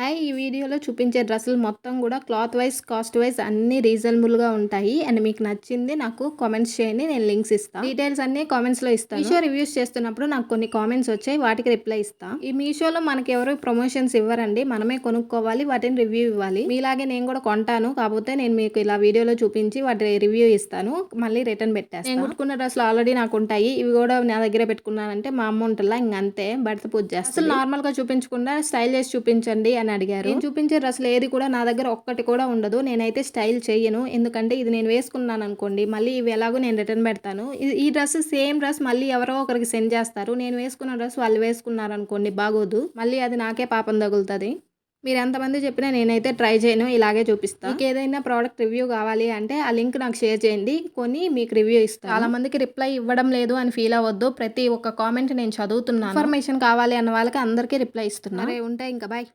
Hi! ఈ వీడియోలో చూపించే డ్రెస్సులు మొత్తం కూడా క్లాత్ వైస్, కాస్ట్ వైస్ అన్నీ రీజనబుల్‌గా ఉంటాయి. అండ్ మీకు నచ్చింది నాకు కామెంట్స్ చేయండి. నేను లింక్స్ ఇస్తా. డీటెయిల్స్ అన్నీ కామెంట్స్‌లో ఇస్తాను. మీషో రివ్యూస్ చేస్తున్నప్పుడు నాకు కొన్ని కామెంట్స్ వచ్చాయి. వాటికి రిప్లై ఇస్తా. ఈ మీషోలో మనకి ఎవరు ప్రమోషన్స్ ఇవ్వరండి. మనమే కొనుక్కోవాలి. వాటిని రివ్యూ ఇవ్వాలి. మీలాగే నేను కూడా కొంటాను. కాకపోతే నేను మీకు ఇలా వీడియోలో చూపించి వాటి రివ్యూ ఇస్తాను. మళ్ళీ రిటర్న్ పెట్టేస్తాను. నేను కుట్టుకున్న డ్రెస్సులు ఆల్రెడీ నాకు ఉంటాయి. ఇవి కూడా నా దగ్గర పెట్టుకున్నానంటే మా అమ్మ ఉంటలా ఇంకంతే భర్త పూజ చేస్తుంది. అసలు నార్మల్‌గా చూపించకుండా స్టైల్ చేసి చూపించండి అని అడిగారు. నేను చూపించే డ్రెస్సులు ఏది కూడా నా దగ్గర ఒక్కటి కూడా ఉండదు. నేనైతే స్టైల్ చెయ్యను. ఎందుకంటే ఇది నేను వేసుకున్నాను అనుకోండి, మళ్ళీ ఇవి ఎలాగో నేను రిటర్న్ పెడతాను. ఈ డ్రెస్ సేమ్ డ్రెస్ మళ్ళీ ఎవరో ఒకరికి సెండ్ చేస్తారు. నేను వేసుకున్న డ్రెస్ వాళ్ళు వేసుకున్నారనుకోండి బాగోదు. మళ్ళీ అది నాకే పాపం తగులుతుంది. మీరు ఎంతమంది చెప్పినా నేనైతే ట్రై చేయను. ఇలాగే చూపిస్తా. మీకు ఏదైనా ప్రోడక్ట్ రివ్యూ కావాలి అంటే ఆ లింక్ నాకు షేర్ చేయండి. కొని మీకు రివ్యూ ఇస్తాను. చాలా మందికి రిప్లై ఇవ్వడం లేదు అని ఫీల్ అవ్వద్దు. ప్రతి ఒక్క కామెంట్ నేను చదువుతున్నాను. ఇన్ఫర్మేషన్ కావాలి అన్న వాళ్ళకి అందరికీ రిప్లై ఇస్తున్నా. సరే ఉంటా ఇంకా బాయ్.